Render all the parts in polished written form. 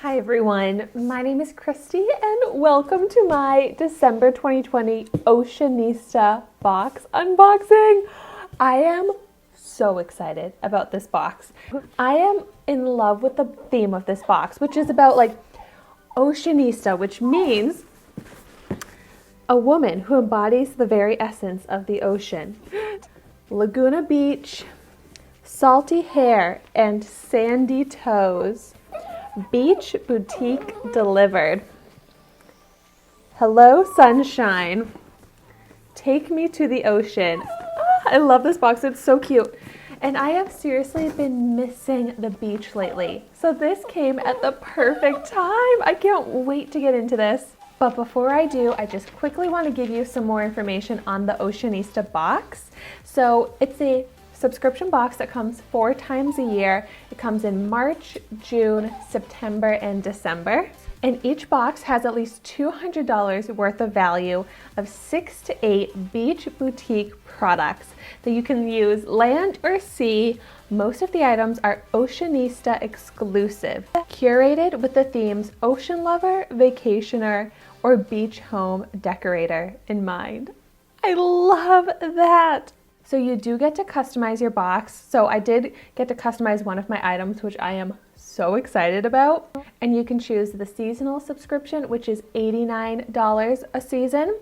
Hi everyone, my name is Christy and welcome to my December 2020 OCEANISTA box unboxing. I am so excited about this box. I am in love with the theme of this box, which is about like OCEANISTA, which means a woman who embodies the very essence of the ocean. Laguna Beach, salty hair and sandy toes. Beach boutique delivered. Hello sunshine. Take me to the ocean. I love this box, it's so cute. And I have seriously been missing the beach lately. So this came at the perfect time. I can't wait to get into this. But before I do, I just quickly want to give you some more information on the OCEANISTA box. So it's a subscription box that comes 4 times a year. It comes in March, June, September, and December. And each box has at least $200 worth of value of 6 to 8 beach boutique products that you can use land or sea. Most of the items are OCEANISTA exclusive, curated with the themes ocean lover, vacationer, or beach home decorator in mind. I love that. So you do get to customize your box. So I did get to customize one of my items, which I am so excited about. And you can choose the seasonal subscription, which is $89 a season,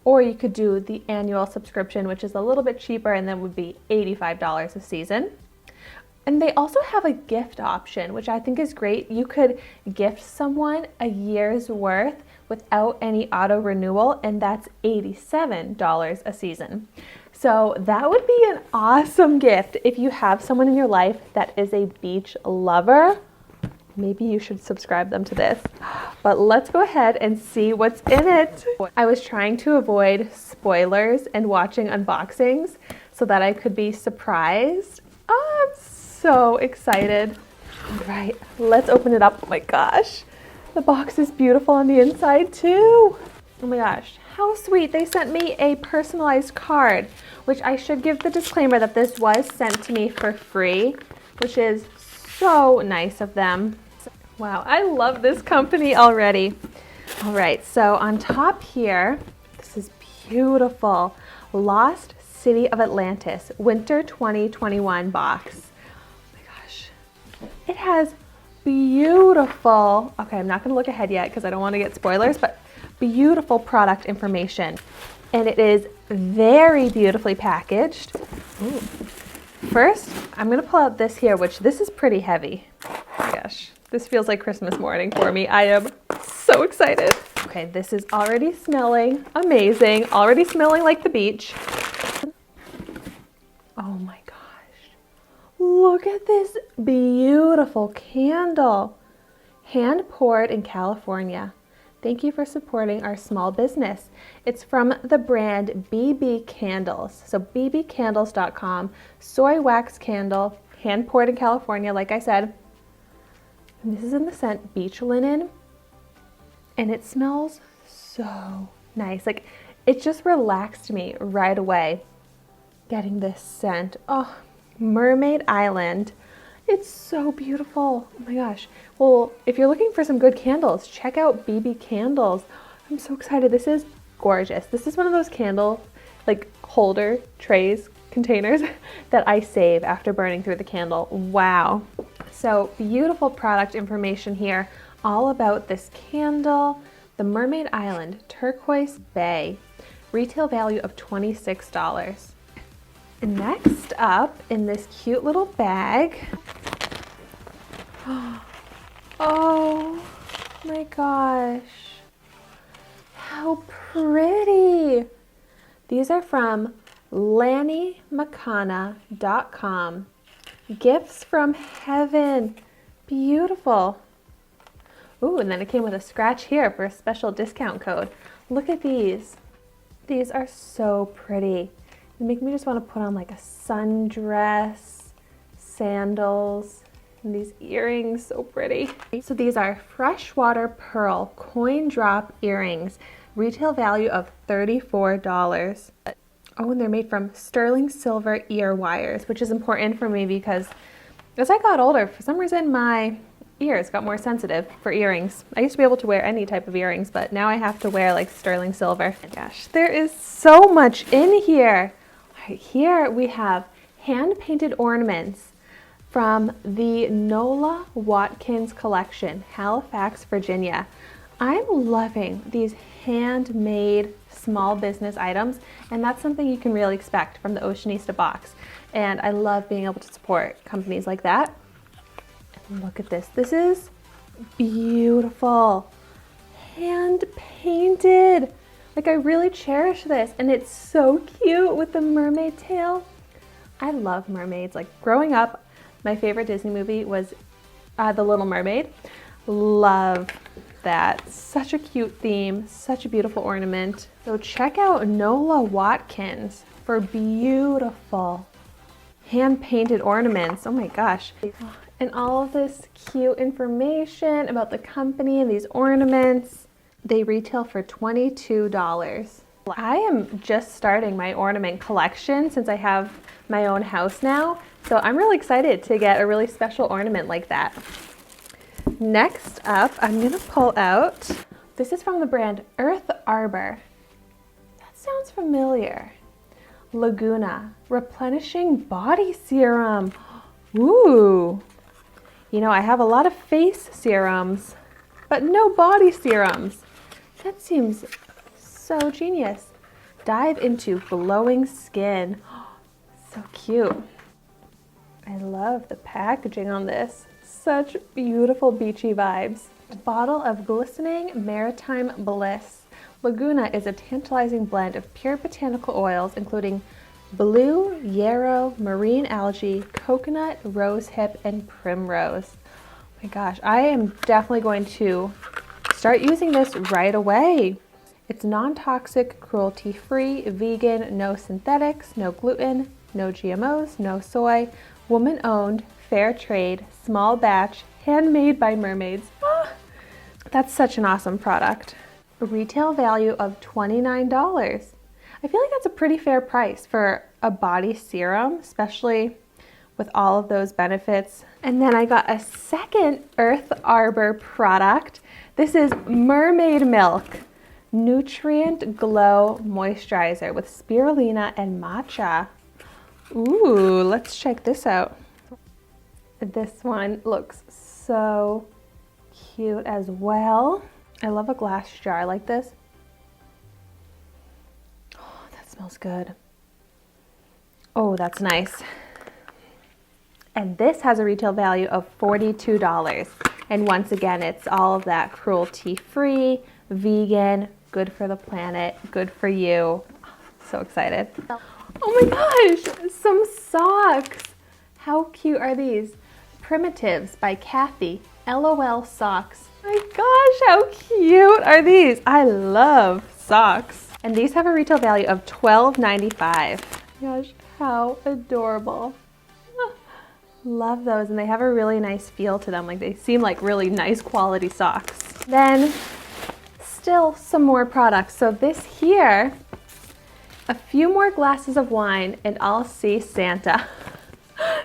or you could do the annual subscription, which is a little bit cheaper and then would be $85 a season. And they also have a gift option, which I think is great. You could gift someone a year's worth without any auto renewal, and that's $87 a season. So that would be an awesome gift if you have someone in your life that is a beach lover. Maybe you should subscribe them to this. But let's go ahead and see what's in it. I was trying to avoid spoilers and watching unboxings so that I could be surprised. Oh, I'm so excited. All right, let's open it up. Oh my gosh, the box is beautiful on the inside too. Oh my gosh, how sweet. They sent me a personalized card, which I should give the disclaimer that this was sent to me for free, which is so nice of them. Wow, I love this company already. All right, so on top here, this is beautiful. Lost City of Atlantis, Winter 2021 box. Oh my gosh, it has beautiful, okay, I'm not gonna look ahead yet because I don't want to get spoilers, but beautiful product information. And it is very beautifully packaged. Ooh. First, I'm gonna pull out this here, which this is pretty heavy. Oh my gosh, this feels like Christmas morning for me. I am so excited. Okay, this is already smelling amazing, already smelling like the beach. Oh my gosh, look at this beautiful candle. Hand poured in California. Thank you for supporting our small business. It's from the brand BB Candles. So bbcandles.com, soy wax candle, hand poured in California, like I said. And this is in the scent Beach Linen. And it smells so nice. Like, it just relaxed me right away getting this scent. Oh, Mermaid Island. It's so beautiful. Oh my gosh. Well, if you're looking for some good candles, check out BB Candles. I'm so excited. This is gorgeous. This is one of those candle like holder trays, containers that I save after burning through the candle. Wow. So beautiful product information here all about this candle. The Mermaid Island, Turquoise Bay. Retail value of $26. And next up in this cute little bag. Oh my gosh, how pretty. These are from lannymcana.com. Gifts from heaven. Beautiful. Ooh, and then it came with a scratch here for a special discount code. Look at these. These are so pretty. They make me just want to put on like a sundress, sandals, and these earrings, so pretty. So these are Freshwater Pearl coin drop earrings, retail value of $34. Oh, and they're made from sterling silver ear wires, which is important for me because as I got older, for some reason my ears got more sensitive for earrings. I used to be able to wear any type of earrings, but now I have to wear like sterling silver. Oh my gosh, there is so much in here. All right, here we have hand-painted ornaments from the Nola Watkins collection, Halifax, Virginia. I'm loving these handmade small business items, and that's something you can really expect from the OCEANISTA box. And I love being able to support companies like that. And look at this. This is beautiful. Hand painted. Like, I really cherish this, and it's so cute with the mermaid tail. I love mermaids. Like, growing up, my favorite Disney movie was The Little Mermaid. Love that. Such a cute theme, such a beautiful ornament. So check out Nola Watkins for beautiful hand-painted ornaments. Oh my gosh. And all of this cute information about the company and these ornaments. They retail for $22. I am just starting my ornament collection since I have my own house now. So I'm really excited to get a really special ornament like that. Next up, I'm gonna pull out, this is from the brand Earth Arbor. That sounds familiar. Laguna, Replenishing Body Serum. Ooh. You know, I have a lot of face serums, but no body serums. That seems so genius. Dive into glowing skin. So cute. I love the packaging on this. Such beautiful beachy vibes. A bottle of glistening maritime bliss. Laguna is a tantalizing blend of pure botanical oils, including blue, yarrow, marine algae, coconut, rosehip, and primrose. Oh my gosh, I am definitely going to start using this right away. It's non-toxic, cruelty-free, vegan, no synthetics, no gluten, no GMOs, no soy, woman-owned, fair trade, small batch, handmade by mermaids. Ah, that's such an awesome product. A retail value of $29. I feel like that's a pretty fair price for a body serum, especially with all of those benefits. And then I got a second Earth Arbor product. This is Mermaid Milk Nutrient Glow Moisturizer with Spirulina and Matcha. Ooh, let's check this out. This one looks so cute as well. I love a glass jar like this. Oh, that smells good. Oh, that's nice. And this has a retail value of $42. And once again, it's all of that cruelty-free, vegan, good for the planet, good for you. So excited. Oh my gosh, some socks. How cute are these? Primitives by Kathy, LOL socks. My gosh, how cute are these? I love socks. And these have a retail value of $12.95. Gosh, how adorable. Love those, and they have a really nice feel to them. Like, they seem like really nice quality socks. Then still some more products. So this here, a few more glasses of wine and I'll see Santa.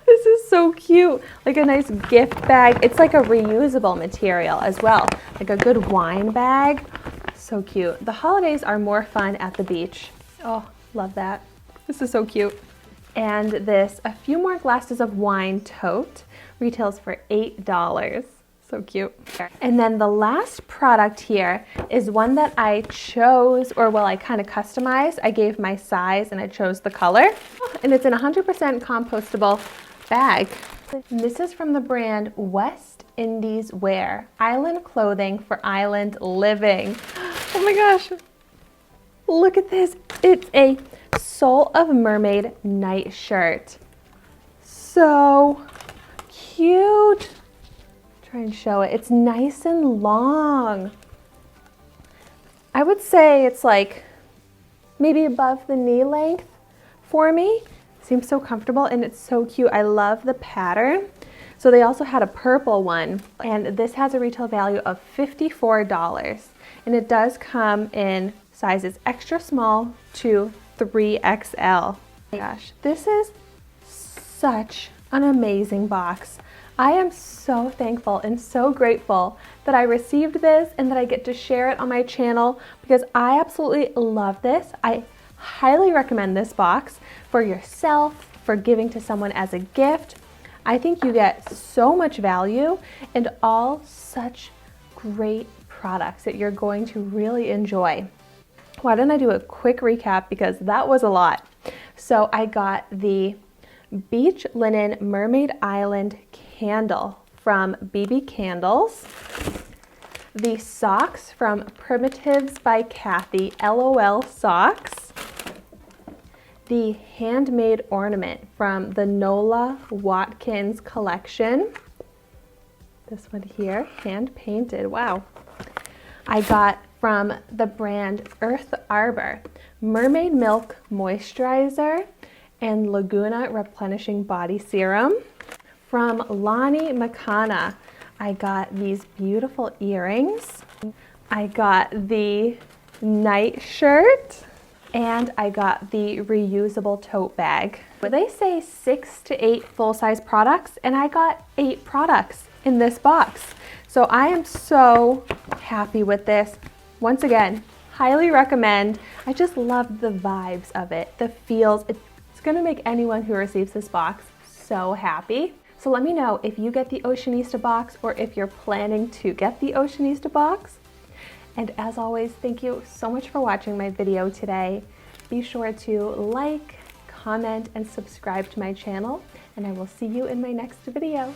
This is so cute. Like a nice gift bag. It's like a reusable material as well. Like a good wine bag. So cute. The holidays are more fun at the beach. Oh, love that. This is so cute. And this, a few more glasses of wine tote, retails for $8. So cute. And then the last product here is one that I chose, or well, I kind of customized. I gave my size and I chose the color. And it's in a 100% compostable bag. And this is from the brand West Indies Wear. Island clothing for island living. Oh my gosh. Look at this. It's a Soul of Mermaid night shirt. So cute. Try and show it. It's nice and long. I would say it's like maybe above the knee length for me. Seems so comfortable and it's so cute. I love the pattern. So they also had a purple one, and this has a retail value of $54. And it does come in sizes extra small to 3XL. Oh my gosh, this is such an amazing box. I am so thankful and so grateful that I received this and that I get to share it on my channel because I absolutely love this. I highly recommend this box for yourself, for giving to someone as a gift. I think you get so much value and all such great products that you're going to really enjoy. Why don't I do a quick recap because that was a lot. So I got the Beach Linen Mermaid Island candle from BB Candles, the socks from Primitives by Kathy, LOL socks, the handmade ornament from the Nola Watkins collection, this one here, hand painted, wow. I got from the brand Earth Arbor, Mermaid Milk Moisturizer and Laguna Replenishing Body Serum. From Lonnie McCana, I got these beautiful earrings. I got the night shirt and I got the reusable tote bag. They say 6 to 8 full-size products and I got 8 products in this box. So I am so happy with this. Once again, highly recommend. I just love the vibes of it, the feels. It's gonna make anyone who receives this box so happy. So let me know if you get the OCEANISTA box or if you're planning to get the OCEANISTA box. And as always, thank you so much for watching my video today. Be sure to like, comment, and subscribe to my channel, and I will see you in my next video.